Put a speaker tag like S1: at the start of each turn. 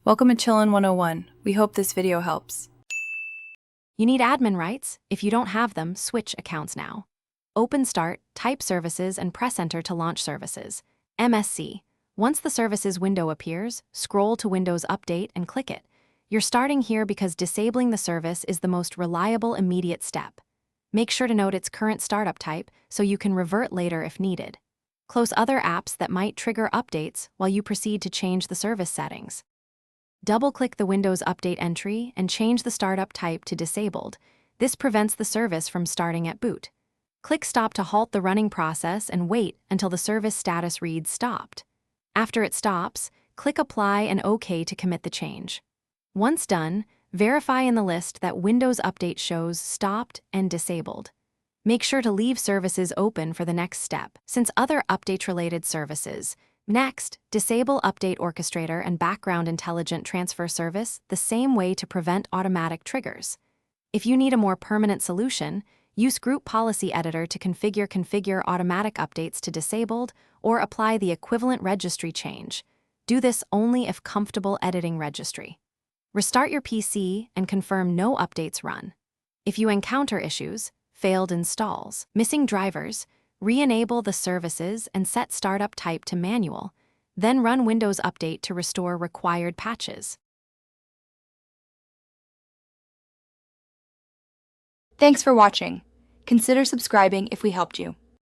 S1: Welcome to Chillin' 101. We hope this video helps.
S2: You need admin rights? If you don't have them, switch accounts now. Open Start, type Services, and press Enter to launch Services. MSC. Once the Services window appears, scroll to Windows Update and click it. You're starting here because disabling the service is the most reliable immediate step. Make sure to note its current startup type so you can revert later if needed. Close other apps that might trigger updates while you proceed to change the service settings. Double-click the Windows Update entry and change the startup type to disabled. This prevents the service from starting at boot. Click Stop to halt the running process and wait until the service status reads Stopped. After it stops, click Apply and OK to commit the change. Once done, verify in the list that Windows Update shows Stopped and Disabled. Make sure to leave services open for the next step, since other update-related services. Next, disable Update Orchestrator and Background Intelligent Transfer Service the same way to prevent automatic triggers. If you need a more permanent solution, use Group Policy Editor to configure automatic updates to disabled or apply the equivalent registry change. Do this only if comfortable editing registry. Restart your PC and confirm no updates run. If you encounter issues, failed installs, missing drivers, re-enable the services and set startup type to manual, then run Windows Update to restore required patches.
S3: Thanks for watching. Consider subscribing if we helped you.